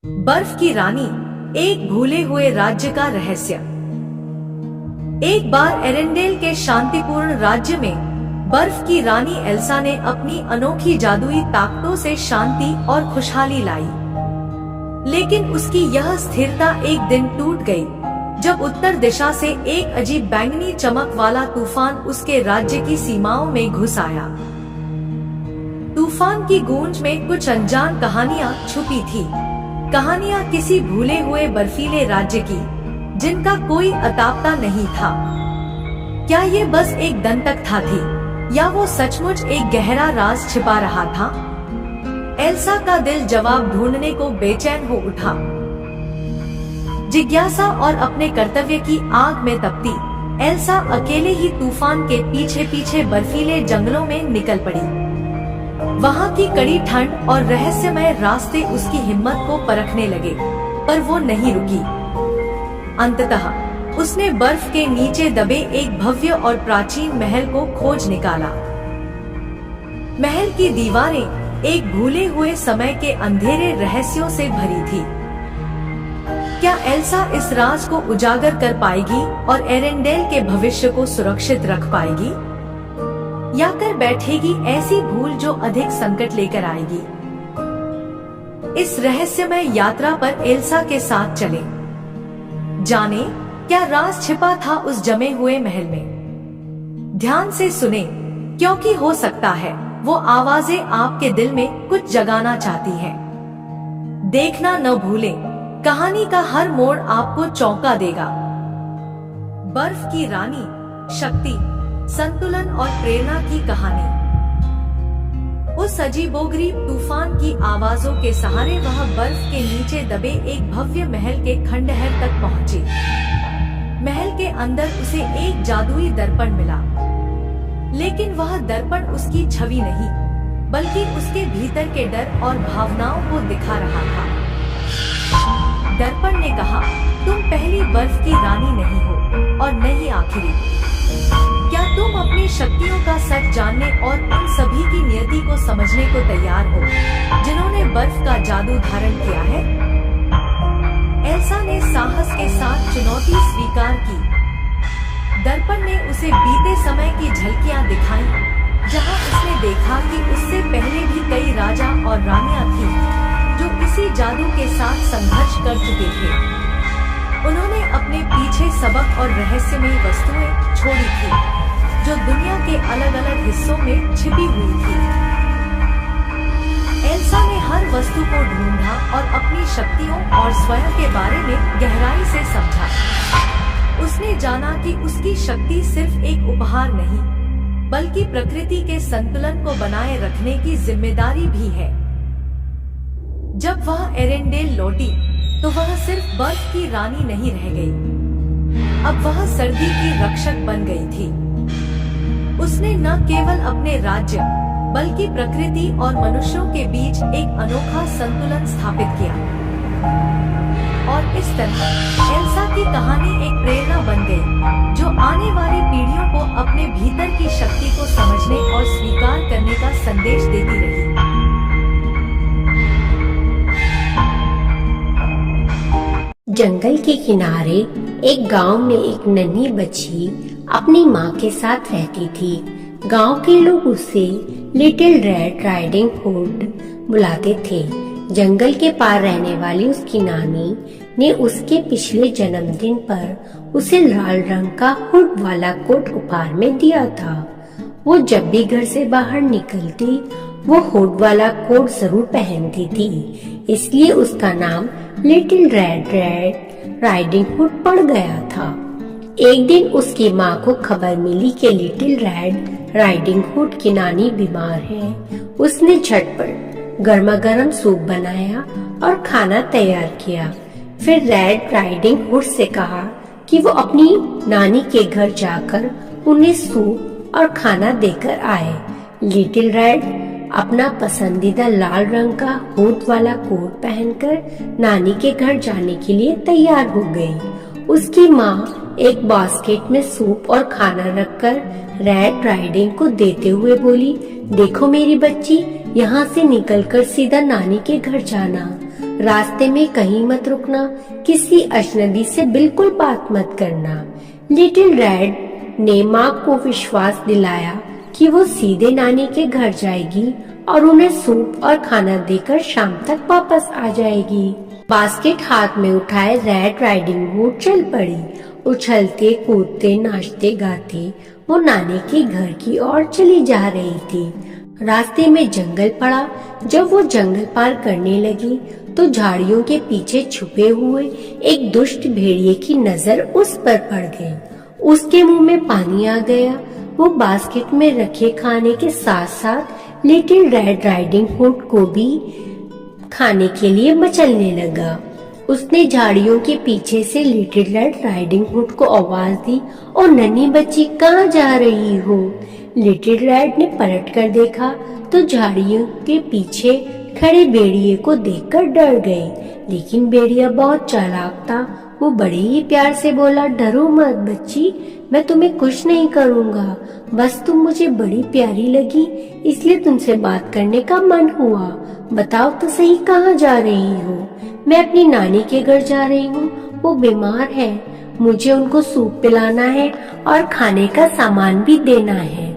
बर्फ की रानी, एक भूले हुए राज्य का रहस्य। एक बार एरेंडेल के शांतिपूर्ण राज्य में बर्फ की रानी एल्सा ने अपनी अनोखी जादुई ताकतों से शांति और खुशहाली लाई। लेकिन उसकी यह स्थिरता एक दिन टूट गई, जब उत्तर दिशा से एक अजीब बैंगनी चमक वाला तूफान उसके राज्य की सीमाओं में घुस आया। तूफान की गूंज में कुछ अनजान कहानियां छुपी थी। कहानियां किसी भूले हुए बर्फीले राज्य की, जिनका कोई अतापता नहीं था। क्या ये बस एक दंतकथा थी, या वो सचमुच एक गहरा राज छिपा रहा था? एल्सा का दिल जवाब ढूंढने को बेचैन हो उठा। जिज्ञासा और अपने कर्तव्य की आग में तपती एल्सा अकेले ही तूफान के पीछे पीछे बर्फीले जंगलों में निकल पड़ी। वहाँ की कड़ी ठंड और रहस्यमय रास्ते उसकी हिम्मत को परखने लगे, पर वो नहीं रुकी। अंततः उसने बर्फ के नीचे दबे एक भव्य और प्राचीन महल को खोज निकाला। महल की दीवारें एक भूले हुए समय के अंधेरे रहस्यों से भरी थी। क्या एल्सा इस राज को उजागर कर पाएगी और एरेंडेल के भविष्य को सुरक्षित रख पाएगी, या कर बैठेगी ऐसी भूल जो अधिक संकट लेकर आएगी? इस रहस्यमय यात्रा पर एल्सा के साथ चले। जाने क्या राज छिपा था उस जमे हुए महल में। ध्यान से सुने, क्योंकि हो सकता है वो आवाजें आपके दिल में कुछ जगाना चाहती हैं। देखना न भूलें, कहानी का हर मोड़ आपको चौंका देगा। बर्फ की रानी, शक्ति, संतुलन और प्रेरणा की कहानी। उस अजीबोगरीब तूफान की आवाजों के सहारे वह बर्फ के नीचे दबे एक भव्य महल के खंडहर तक पहुंची। महल के अंदर उसे एक जादुई दर्पण मिला, लेकिन वह दर्पण उसकी छवि नहीं, बल्कि उसके भीतर के डर और भावनाओं को दिखा रहा था। दर्पण ने कहा, तुम पहली बर्फ की रानी नहीं हो और न ही आखिरी। क्या तुम अपनी शक्तियों का सच जानने और उन सभी की नियति को समझने को तैयार हो, जिन्होंने बर्फ का जादू धारण किया है? एल्सा ने साहस के साथ चुनौती स्वीकार की। दर्पण ने उसे बीते समय की झलकियां दिखाई, जहां उसने देखा कि उससे पहले भी कई राजा और रानियां थीं, जो इसी जादू के साथ संघर्ष कर चुके थे। उन्होंने अपने पीछे सबक और रहस्यमयी वस्तुएं छोड़ी थी, जो दुनिया के अलग अलग हिस्सों में छिपी हुई थी। एल्सा ने हर वस्तु को ढूंढा और अपनी शक्तियों और स्वयं के बारे में गहराई से समझा। उसने जाना कि उसकी शक्ति सिर्फ एक उपहार नहीं, बल्कि प्रकृति के संतुलन को बनाए रखने की जिम्मेदारी भी है। जब वह एरेंडेल लौटी, तो वह सिर्फ बर्फ की रानी नहीं रह गई। अब वह सर्दी की रक्षक बन गई थी। उसने न केवल अपने राज्य, बल्कि प्रकृति और मनुष्यों के बीच एक अनोखा संतुलन स्थापित किया। और इस तरह एल्सा की कहानी एक प्रेरणा बन गई, जो आने वाली पीढ़ियों को अपने भीतर की शक्ति को समझने और स्वीकार करने का संदेश देती रही। जंगल के किनारे एक गांव में एक नन्ही बच्ची अपनी माँ के साथ रहती थी। गांव के लोग उसे लिटिल रेड राइडिंग हुड बुलाते थे। जंगल के पार रहने वाली उसकी नानी ने उसके पिछले जन्मदिन पर उसे लाल रंग का हुड वाला कोट उपहार में दिया था। वो जब भी घर से बाहर निकलती, वो हुड वाला कोट जरूर पहनती थी, इसलिए उसका नाम लिटिल रेड राइडिंग हुड पड़ गया था। एक दिन उसकी माँ को खबर मिली कि लिटिल रेड राइडिंग हुड की नानी बीमार है। उसने झटपट गर्मा गर्म सूप बनाया और खाना तैयार किया। फिर रेड राइडिंग हुड से कहा कि वो अपनी नानी के घर जाकर उन्हें सूप और खाना देकर आए। लिटिल रेड अपना पसंदीदा लाल रंग का हुड वाला कोट पहनकर नानी के घर जाने के लिए तैयार हो गई। उसकी माँ एक बास्केट में सूप और खाना रखकर रेड राइडिंग को देते हुए बोली, देखो मेरी बच्ची, यहाँ से निकलकर सीधा नानी के घर जाना। रास्ते में कहीं मत रुकना, किसी अजनबी से बिल्कुल बात मत करना। लिटिल रेड ने माँ को विश्वास दिलाया कि वो सीधे नानी के घर जाएगी और उन्हें सूप और खाना देकर शाम तक वापस आ जाएगी। बास्केट हाथ में उठाए रेड राइडिंग हुड चल पड़ी। उछलते कूदते नाचते गाते वो नानी के घर की ओर चली जा रही थी। रास्ते में जंगल पड़ा। जब वो जंगल पार करने लगी तो झाड़ियों के पीछे छुपे हुए एक दुष्ट भेड़िए की नजर उस पर पड़ गई। उसके मुंह में पानी आ गया। वो बास्केट में रखे खाने के साथ साथ लिटिल रेड राइडिंग हुड को भी खाने के लिए मचलने लगा। उसने झाड़ियों के पीछे से लिटिल रेड राइडिंग हुड को आवाज दी, और नन्ही बच्ची कहाँ जा रही हो? लिटिल रेड ने पलट कर देखा तो झाड़ियों के पीछे खड़े भेड़िए को देखकर डर गई। लेकिन भेड़िया बहुत चालाक था। वो बड़े ही प्यार से बोला, डरो मत बच्ची, मैं तुम्हें कुछ नहीं करूँगा। बस तुम मुझे बड़ी प्यारी लगी, इसलिए तुमसे बात करने का मन हुआ। बताओ तो सही, कहाँ जा रही हो? मैं अपनी नानी के घर जा रही हूँ, वो बीमार है। मुझे उनको सूप पिलाना है और खाने का सामान भी देना है।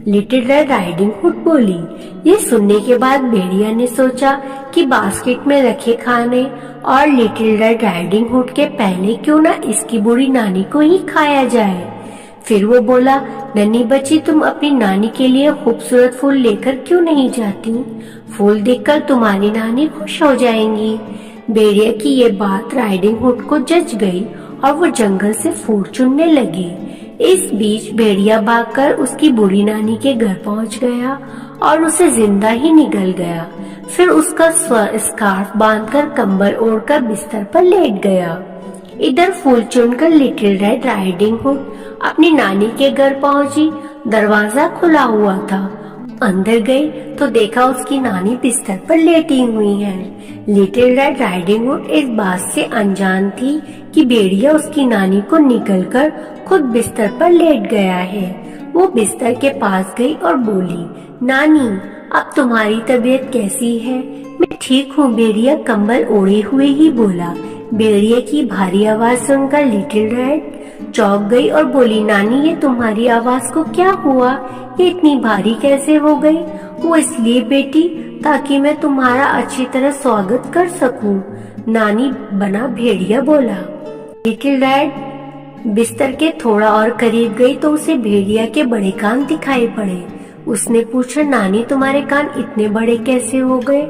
लिटिल रेड राइडिंग हुड बोली। ये सुनने के बाद भेड़िया ने सोचा कि बास्केट में रखे खाने और लिटिल रेड राइडिंग हुड के पहले क्यों ना इसकी बूढ़ी नानी को ही खाया जाए। फिर वो बोला, नन्ही बच्ची, तुम अपनी नानी के लिए खूबसूरत फूल लेकर क्यों नहीं जाती? फूल देखकर तुम्हारी नानी खुश हो जाएंगी। भेड़िया की ये बात राइडिंग हुड को जच गई और वो जंगल से फूल चुनने लगी। इस बीच भेड़िया भागकर उसकी बूढ़ी नानी के घर पहुंच गया और उसे जिंदा ही निगल गया। फिर उसका स्कार्फ बांधकर कंबल ओढ़कर बिस्तर पर लेट गया। इधर फूल चुनकर लिटिल रेड राइडिंग हुड अपनी नानी के घर पहुंची। दरवाजा खुला हुआ था। अंदर गई तो देखा उसकी नानी बिस्तर पर लेटी हुई है। लिटिल रेड राइडिंग हुड इस बात से अनजान थी कि भेड़िया उसकी नानी को निगलकर खुद बिस्तर पर लेट गया है। वो बिस्तर के पास गई और बोली, नानी, अब तुम्हारी तबीयत कैसी है? मैं ठीक हूँ, भेड़िया कंबल ओढ़े हुए ही बोला। भेड़िया की भारी आवाज सुनकर लिटिल रेड चौंक गई और बोली, नानी, ये तुम्हारी आवाज को क्या हुआ? ये इतनी भारी कैसे हो गई? वो इसलिए बेटी, ताकि मैं तुम्हारा अच्छी तरह स्वागत कर सकूं, नानी बना भेड़िया बोला। लिटिल रेड बिस्तर के थोड़ा और करीब गई तो उसे भेड़िया के बड़े कान दिखाई पड़े। उसने पूछा, नानी, तुम्हारे कान इतने बड़े कैसे हो गए?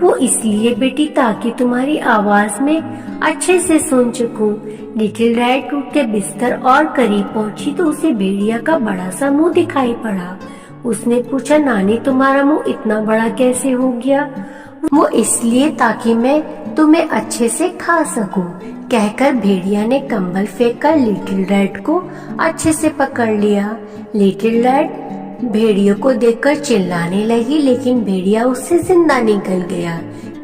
वो इसलिए बेटी, ताकि तुम्हारी आवाज में अच्छे से सुन सकूं। लिटिल रेड उठ के बिस्तर और करीब पहुंची तो उसे भेड़िया का बड़ा सा मुंह दिखाई पड़ा। उसने पूछा, नानी, तुम्हारा मुंह इतना बड़ा कैसे हो गया? वो इसलिए, ताकि मैं तुम्हें अच्छे से खा सकूं, कहकर भेड़िया ने कंबल फेंककर लिटिल रेड को अच्छे से पकड़ लिया। लिटिल रेड भेड़िया को देखकर चिल्लाने लगी, लेकिन भेड़िया उससे जिंदा निकल गया।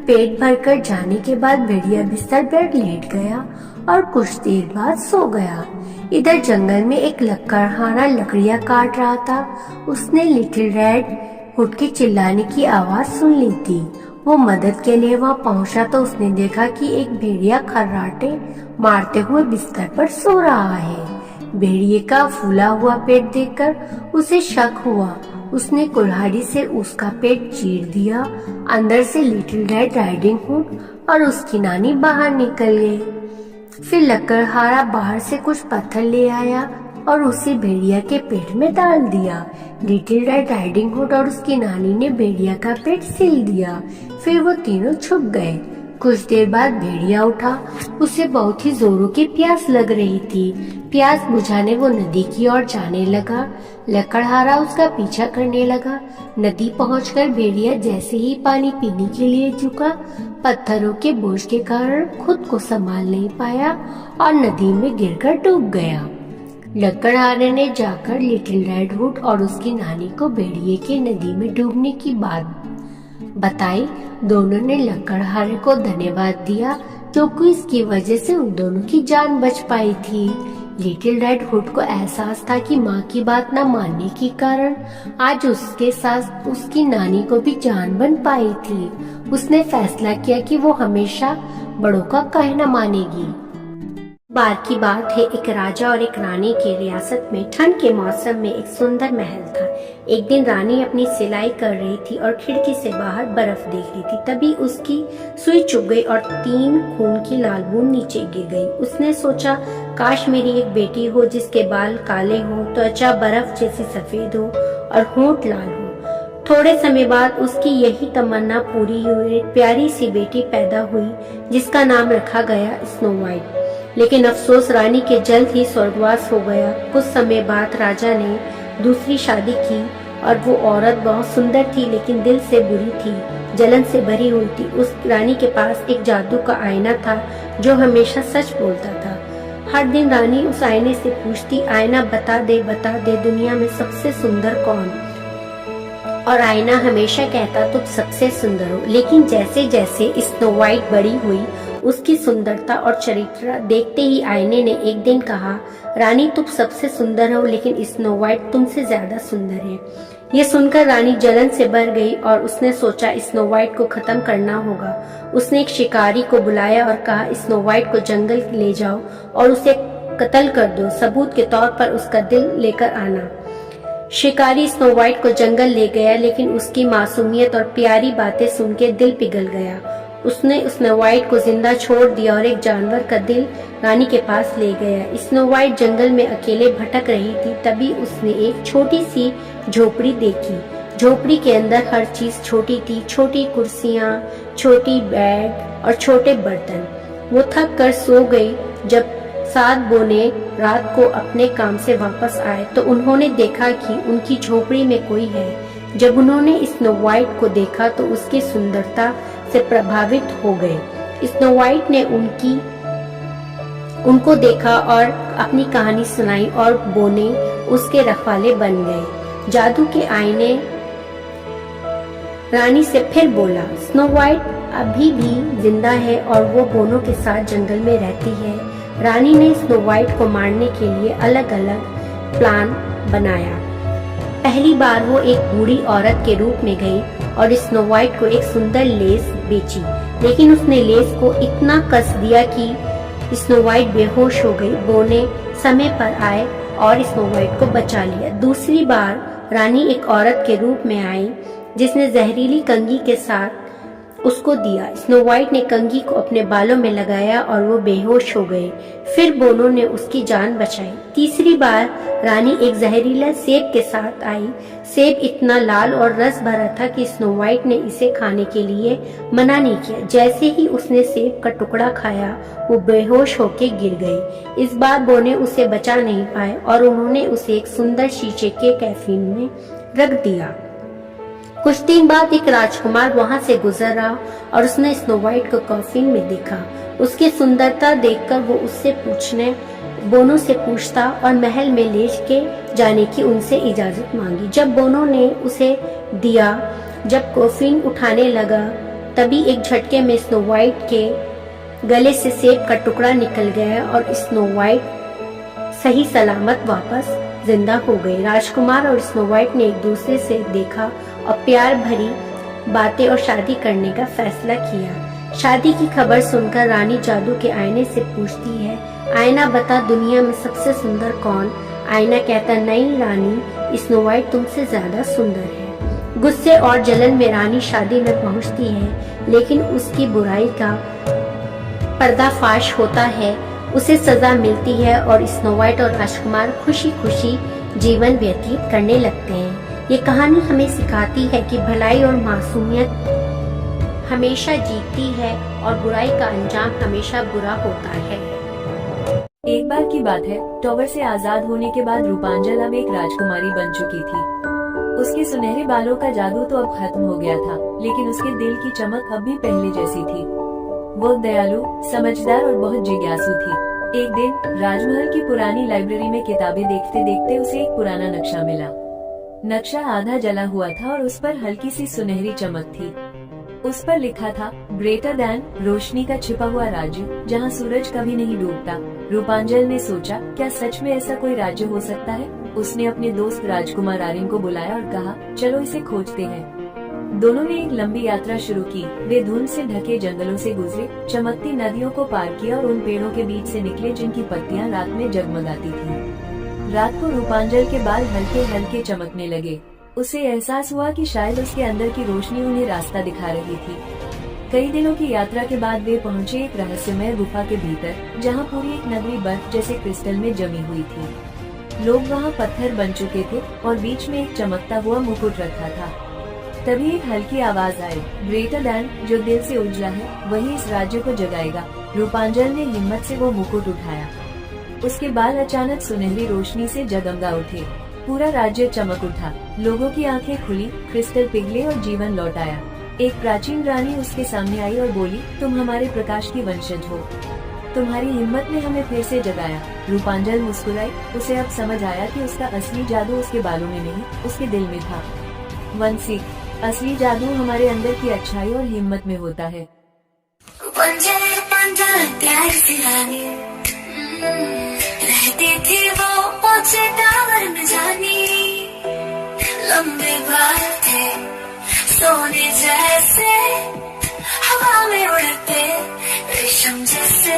पेट भरकर जाने के बाद भेड़िया बिस्तर पर लेट गया और कुछ देर बाद सो गया। इधर जंगल में एक लकड़हारा लकड़ियां काट रहा था। उसने लिटिल रेड हुड के चिल्लाने की आवाज सुन ली थी। वो मदद के लिए वहाँ पहुंचा तो उसने देखा कि एक भेड़िया खर्राटे मारते हुए बिस्तर पर सो रहा है। भेड़िए का फूला हुआ पेट देखकर उसे शक हुआ। उसने कुल्हाड़ी से उसका पेट चीर दिया। अंदर से लिटिल रेड राइडिंग हुड और उसकी नानी बाहर निकल गई। फिर लकड़हारा बाहर से कुछ पत्थर ले आया और उसे भेड़िया के पेट में डाल दिया। लिटिल रेड राइडिंग हुड और उसकी नानी ने भेड़िया का पेट सिल दिया। फिर वो तीनों छुप गए। कुछ देर बाद भेड़िया उठा। उसे बहुत ही जोरों की प्यास लग रही थी। प्यास बुझाने वो नदी की ओर जाने लगा। लकड़हारा उसका पीछा करने लगा। नदी पहुंचकर भेड़िया जैसे ही पानी पीने के लिए झुका, पत्थरों के बोझ के कारण खुद को संभाल नहीं पाया और नदी में गिरकर डूब गया। लकड़हारे ने जाकर लिटिल रेड हुड और उसकी नानी को भेड़िए के नदी में डूबने की बात बताई। दोनों ने लकड़हारे को धन्यवाद दिया, क्योंकि इसकी वजह से उन दोनों की जान बच पाई थी। लिटिल रेड हुड को एहसास था कि माँ की बात न मानने के कारण आज उसके साथ उसकी नानी को भी जान बन पाई थी। उसने फैसला किया कि वो हमेशा बड़ों का कहना मानेगी। बार की बात है, एक राजा और एक रानी के रियासत में ठंड के मौसम में एक सुंदर महल था। एक दिन रानी अपनी सिलाई कर रही थी और खिड़की से बाहर बर्फ देख रही थी। तभी उसकी सुई चुभ गई और 3 खून की लाल बूंद नीचे गिर गई। उसने सोचा, काश मेरी एक बेटी हो जिसके बाल काले हो, त्वचा बर्फ जैसी सफेद हो और होंठ लाल हो। थोड़े समय बाद उसकी यही तमन्ना पूरी हुई। प्यारी सी बेटी पैदा हुई जिसका नाम रखा गया स्नो वाइट। लेकिन अफसोस, रानी के जल्द ही स्वर्गवास हो गया। कुछ समय बाद राजा ने दूसरी शादी की और वो औरत बहुत सुंदर थी लेकिन दिल से बुरी थी, जलन से भरी हुई थी। उस रानी के पास एक जादू का आईना था जो हमेशा सच बोलता था। हर दिन रानी उस आईने से पूछती, आईना बता दे दुनिया में सबसे सुंदर कौन? और आईना हमेशा कहता, तुम सबसे सुंदर हो। लेकिन जैसे जैसे स्नो वाइट बड़ी हुई, उसकी सुंदरता और चरित्र देखते ही आईने ने एक दिन कहा, रानी तुम सबसे सुंदर हो लेकिन स्नो वाइट तुमसे ज्यादा सुंदर है। ये सुनकर रानी जलन से भर गई और उसने सोचा स्नो वाइट को खत्म करना होगा। उसने एक शिकारी को बुलाया और कहा, स्नो वाइट को जंगल ले जाओ और उसे कत्ल कर दो। सबूत के तौर पर उसका दिल लेकर आना। शिकारी स्नो वाइट को जंगल ले गया लेकिन उसकी मासूमियत और प्यारी बातें सुन के दिल पिघल गया। उसने स्नो वाइट को जिंदा छोड़ दिया और एक जानवर का दिल रानी के पास ले गया। स्नो वाइट जंगल में अकेले भटक रही थी। तभी उसने एक छोटी सी झोपड़ी देखी। झोपड़ी के अंदर हर चीज छोटी थी, छोटी कुर्सियां, छोटी बेड और छोटे बर्तन। वो थक कर सो गई। जब 7 बोने रात को अपने काम से वापस आए तो उन्होंने देखा कि उनकी झोपड़ी में कोई है। जब उन्होंने स्नो वाइट को देखा तो उसकी सुंदरता से प्रभावित हो गए। स्नो वाइट ने उनको देखा और अपनी कहानी सुनाई और बोने उसके रखवाले बन गए। जादू के आईने रानी से फिर बोला, स्नो वाइट अभी भी जिंदा है और वो बोनों के साथ जंगल में रहती है। रानी ने स्नो वाइट को मारने के लिए अलग अलग प्लान बनाया। पहली बार वो एक बूढ़ी औरत के रूप में गई और स्नो वाइट को एक सुंदर लेस बेची। लेकिन उसने लेस को इतना कस दिया कि स्नो वाइट बेहोश हो गई। बोने समय पर आए और स्नो वाइट को बचा लिया। दूसरी बार रानी एक औरत के रूप में आई जिसने जहरीली कंघी के साथ उसको दिया। स्नो वाइट ने कंघी को अपने बालों में लगाया और वो बेहोश हो गए। फिर बोनों ने उसकी जान बचाई। तीसरी बार रानी एक जहरीला सेब के साथ आई। सेब इतना लाल और रस भरा था कि स्नो वाइट ने इसे खाने के लिए मना नहीं किया। जैसे ही उसने सेब का टुकड़ा खाया, वो बेहोश होके गिर गई। इस बार बोने उसे बचा नहीं पाए और उन्होंने उसे एक सुंदर शीशे के कैफिन में रख दिया। कुछ दिन बाद एक राजकुमार वहां से गुजरा और उसने स्नो वाइट को कॉफिन में देखा। उसकी सुंदरता देखकर वो उससे बोनों से पूछता और महल में ले के जाने की उनसे इजाजत मांगी। जब बोनों ने उसे दिया, जब कॉफिन उठाने लगा, तभी एक झटके में स्नो वाइट के गले से सेब का टुकड़ा निकल गया और स्नो वाइट सही सलामत वापस जिंदा हो गई। राजकुमार और स्नो वाइट ने एक दूसरे से देखा और प्यार भरी बातें और शादी करने का फैसला किया। शादी की खबर सुनकर रानी जादू के आईने से पूछती है, आईना बता दुनिया में सबसे सुंदर कौन? आईना कहता, नहीं रानी, स्नो वाइट तुमसे ज्यादा सुंदर है। गुस्से और जलन में रानी शादी में पहुंचती है लेकिन उसकी बुराई का पर्दाफाश होता है। उसे सजा मिलती है और स्नो वाइट और राजकुमार खुशी खुशी जीवन व्यतीत करने लगते हैं। ये कहानी हमें सिखाती है कि भलाई और मासूमियत हमेशा जीतती है और बुराई का अंजाम हमेशा बुरा होता है। एक बार की बात है, टॉवर से आजाद होने के बाद रूपांजल अब एक राजकुमारी बन चुकी थी। उसके सुनहरे बालों का जादू तो अब खत्म हो गया था, लेकिन उसके दिल की चमक अब भी पहले जैसी थी। वो दयालु, समझदार और बहुत जिज्ञासु थी। एक दिन राजमहल की पुरानी लाइब्रेरी में किताबें देखते देखते उसे एक पुराना नक्शा मिला। नक्शा आधा जला हुआ था और उस पर हल्की सी सुनहरी चमक थी। उस पर लिखा था, ग्रेटर दैन, रोशनी का छिपा हुआ राज्य जहाँ सूरज कभी नहीं डूबता। रूपांजल ने सोचा, क्या सच में ऐसा कोई राज्य हो सकता है? उसने अपने दोस्त राजकुमार आर्यन को बुलाया और कहा, चलो इसे खोजते हैं। दोनों ने एक लंबी यात्रा शुरू की। वे धुंध से ढके जंगलों से गुजरे, चमकती नदियों को पार किया और उन पेड़ों के बीच से निकले जिनकी पत्तियां रात में जगमगाती थीं। रात को रूपांजल के बाल हल्के हल्के चमकने लगे। उसे एहसास हुआ कि शायद उसके अंदर की रोशनी उन्हें रास्ता दिखा रही थी। कई दिनों की यात्रा के बाद वे पहुँचे एक रहस्यमय गुफा के भीतर, जहाँ पूरी एक नगरी बर्फ जैसे क्रिस्टल में जमी हुई थी। लोग वहाँ पत्थर बन चुके थे और बीच में एक चमकता हुआ मुकुट रखा था। तभी एक हल्की आवाज आई, ग्रेटर दैन, जो दिल से उजला है वही इस राज्य को जगाएगा। रूपांजल ने हिम्मत से वो मुकुट उठाया। उसके बाल अचानक सुनहरी रोशनी से जगमगा उठे। पूरा राज्य चमक उठा। लोगों की आंखें खुली, क्रिस्टल पिघले और जीवन लौट आया। एक प्राचीन रानी उसके सामने आई और बोली, तुम हमारे प्रकाश की वंशज हो। तुम्हारी हिम्मत ने हमें फिर से जगाया। रूपांजल मुस्कुराई। उसे अब समझ आया कि उसका असली जादू उसके बालों में नहीं, उसके दिल में था। वंशी, असली जादू हमारे अंदर की अच्छाई और हिम्मत में होता है। रहती थी वो ऊंचे टावर में जानी, लंबे बाल थे सोने जैसे, हवा में उड़ते रेशम जैसे।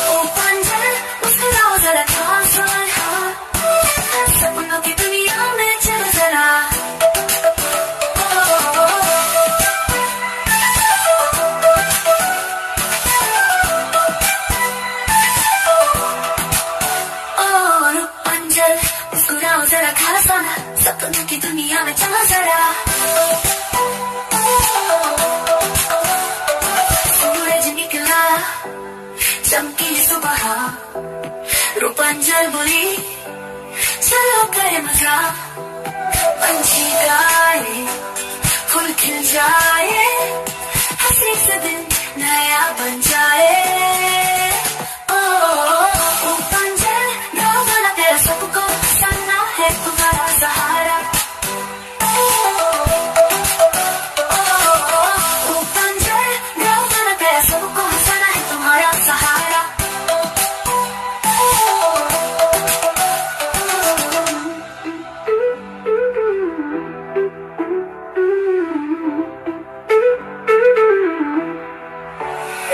रूपांजल मुस्कुराओ जरा, खास और सपनों की दुनिया में चलो जरा। रूपांजल मुस्कुराओ जरा, खास और सपनों की दुनिया में चलो जरा। सूरज निकला, चमकी सुबह, रूपांजल बोली, चलो करे मजा। पंछी गाए, फूल खिल जाए, हंसी से दिन नया बन जाए। रूपांजल गाँव वाला तेरा सबको सन्ना है तुम्हारा सहारा। रूपांजल गाँव वाला तेरा सबको सन्ना है तुम्हारा सहारा।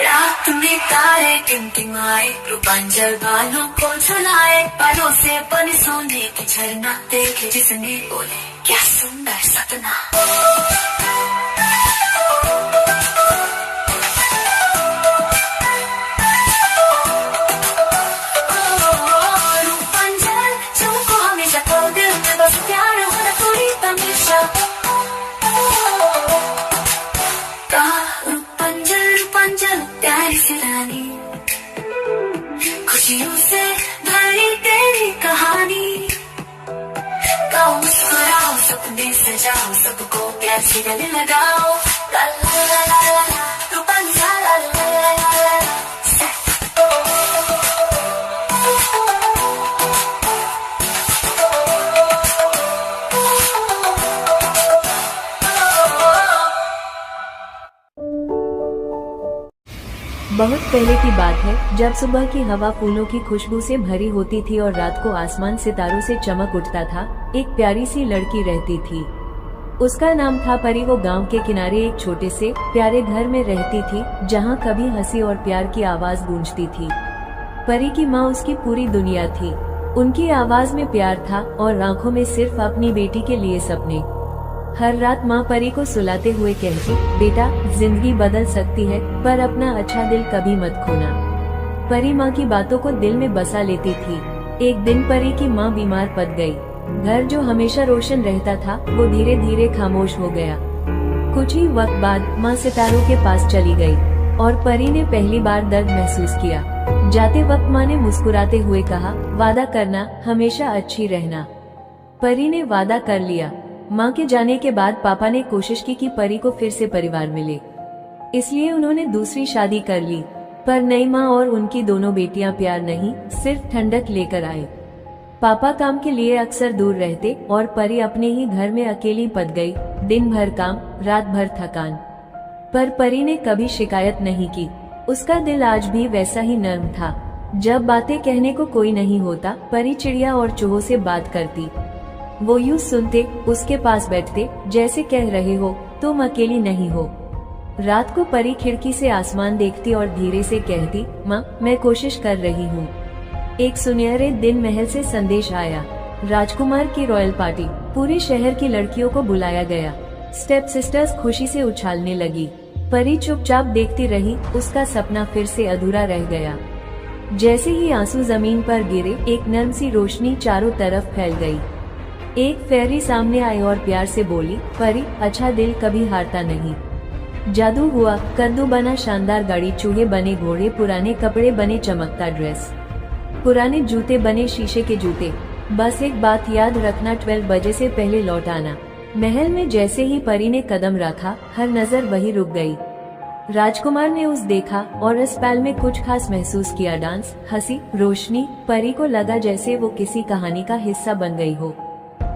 रात में तारे टिमटिमाए, रूपांजल बालों को झुलाए, बालों से बने सोने की झरना देखे जिसने, बोले क्या सुंदर सपना। रूपांजल तुमको हमेशा को दिल में बस प्यार होना पूरी हमेशा। रूपांजल रूपांजल प्यारी सी रानी, खुशियों से भरी तेरी कहानी। गाओ मुस्कुराओ, सपने सजाओ, सबको प्यार से गले लगाओ। ला ला ला ला ला ला, रूपांजल ला ला ला ला ला ला। बहुत पहले की बात है, जब सुबह की हवा फूलों की खुशबू से भरी होती थी और रात को आसमान सितारों से चमक उठता था। एक प्यारी सी लड़की रहती थी। उसका नाम था परी। वो गांव के किनारे एक छोटे से प्यारे घर में रहती थी, जहां कभी हंसी और प्यार की आवाज गूंजती थी। परी की माँ उसकी पूरी दुनिया थी। उनकी आवाज में प्यार था और आंखों में सिर्फ अपनी बेटी के लिए सपने। हर रात माँ परी को सुलाते हुए कहती, बेटा, जिंदगी बदल सकती है, पर अपना अच्छा दिल कभी मत खोना। परी माँ की बातों को दिल में बसा लेती थी। एक दिन परी की माँ बीमार पड़ गई। घर जो हमेशा रोशन रहता था, वो धीरे धीरे खामोश हो गया। कुछ ही वक्त बाद माँ सितारों के पास चली गई और परी ने पहली बार दर्द महसूस किया। जाते वक्त माँ ने मुस्कुराते हुए कहा, वादा करना हमेशा अच्छी रहना। परी ने वादा कर लिया। माँ के जाने के बाद पापा ने कोशिश की कि परी को फिर से परिवार मिले, इसलिए उन्होंने दूसरी शादी कर ली। पर नई माँ और उनकी दोनों बेटियां प्यार नहीं, सिर्फ ठंडक लेकर आए। पापा काम के लिए अक्सर दूर रहते और परी अपने ही घर में अकेली पड़ गई। दिन भर काम, रात भर थकान। पर परी ने कभी शिकायत नहीं की। उसका दिल आज भी वैसा ही नर्म था। जब बातें कहने को कोई नहीं होता, परी चिड़िया और चूहों से बात करती। वो यूं सुनते, उसके पास बैठते, जैसे कह रहे हो तुम अकेली नहीं हो। रात को परी खिड़की से आसमान देखती और धीरे से कहती, माँ मैं कोशिश कर रही हूँ। एक सुनहरे दिन महल से संदेश आया, राजकुमार की रॉयल पार्टी, पूरे शहर की लड़कियों को बुलाया गया। स्टेप सिस्टर्स खुशी से उछालने लगी। परी चुपचाप देखती रही, उसका सपना फिर से अधूरा रह गया। जैसे ही आंसू जमीन पर गिरे, एक नर्म सी रोशनी चारों तरफ फैल गई। एक फेरी सामने आई और प्यार से बोली, परी अच्छा दिल कभी हारता नहीं। जादू हुआ, कद्दू बना शानदार गाड़ी, चूहे बने घोड़े, पुराने कपड़े बने चमकता ड्रेस, पुराने जूते बने शीशे के जूते। बस एक बात याद रखना, 12 बजे से पहले लौट आना। महल में जैसे ही परी ने कदम रखा, हर नजर वही रुक गई। राजकुमार ने उस देखा और इस पल में कुछ खास महसूस किया। डांस, हंसी, रोशनी, परी को लगा जैसे वो किसी कहानी का हिस्सा बन गई हो।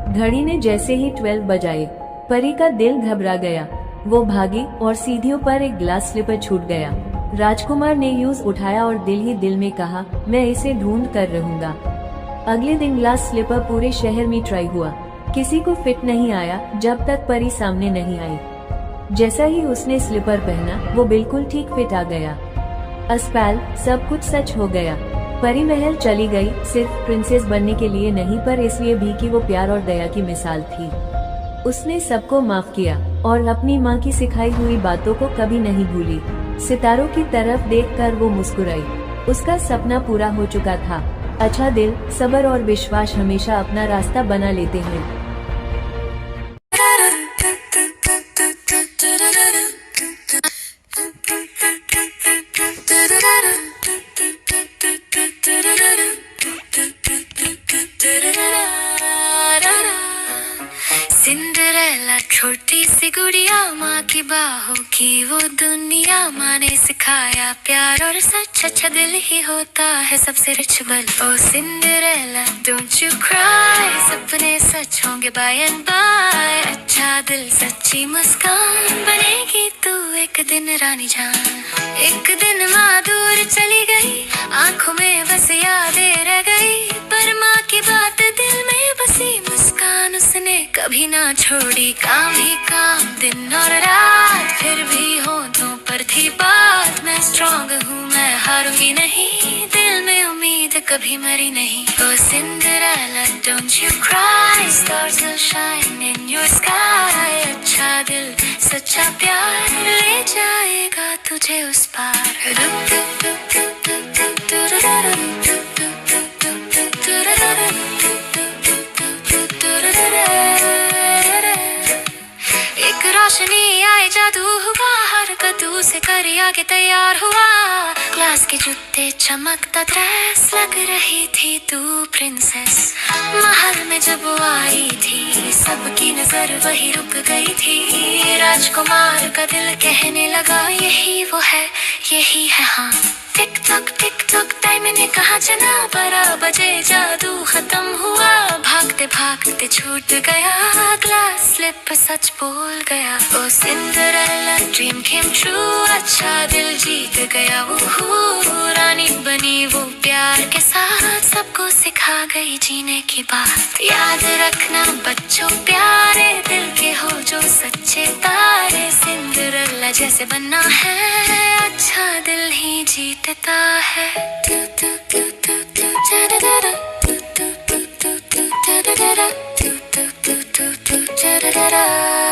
घड़ी ने जैसे ही 12 बजाए, परी का दिल घबरा गया। वो भागी और सीढ़ियों पर एक ग्लास स्लीपर छूट गया। राजकुमार ने यूज उठाया और दिल ही दिल में कहा, मैं इसे ढूंढ कर रहूंगा। अगले दिन ग्लास स्लीपर पूरे शहर में ट्राई हुआ, किसी को फिट नहीं आया जब तक परी सामने नहीं आई। जैसा ही उसने स्लीपर पहना, वो बिल्कुल ठीक फिट आ गया। अस्पताल सब कुछ सच हो गया। परी महल चली गई, सिर्फ प्रिंसेस बनने के लिए नहीं, पर इसलिए भी कि वो प्यार और दया की मिसाल थी। उसने सबको माफ किया और अपनी माँ की सिखाई हुई बातों को कभी नहीं भूली। सितारों की तरफ देखकर वो मुस्कुराई। उसका सपना पूरा हो चुका था। अच्छा दिल, सब्र और विश्वास हमेशा अपना रास्ता बना लेते हैं। सिंड्रेला छोटी सी गुड़िया, माँ की बाहों की वो दुनिया। माँ ने सिखाया प्यार और सच, अच्छा दिल ही होता है सबसे रिच बल। ओ सिंड्रेला डोंट यू क्राई, सपने सच होंगे बाय एंड बाय। अच्छा दिल सच्ची मुस्कान, बनेगी तू एक दिन रानी जान। एक दिन माँ दूर चली गई, आंखों में बस यादें रह गई, पर माँ की बात दिल में बसी। मुस्कान उसने कभी ना छोड़ी, काम ही काम दिन और रात, फिर भी होठों पर थी बात। मैं स्ट्रॉन्ग हूँ, मैं हारूंगी नहीं, दिल में उम्मीद कभी मरी नहीं। Oh Cinderella don't you cry, stars will shine in your sky. अच्छा दिल सच्चा प्यार ले जाएगा तुझे उस पार। एक रोशनी आए, जादू हुआ, हर कदू से कर आगे तैयार हुआ। ग्लास के जूते, चमकता ड्रेस, लग रही थी तू प्रिंसेस। महल में जब वो आई थी, सबकी नजर वही रुक गई थी। राजकुमार का दिल कहने लगा, यही वो है, यही है हाँ। टिक टॉक टाइम ने कहा चला, 12 बजे जादू खत्म हुआ। भागते भागते छूट गया, ग्लास स्लिप सच बोल गया। ओ सिंड्रेला ड्रीम केम ट्रू, अच्छा दिल जीत गया वो। रानी बनी वो प्यार के साथ, सबको सिखा गई जीने की बात। याद रखना बच्चों प्यारे, दिल के हो जो सच्चे तारे। सिंड्रेला जैसे बनना है, अच्छा दिल ही जीतता है। Da da da da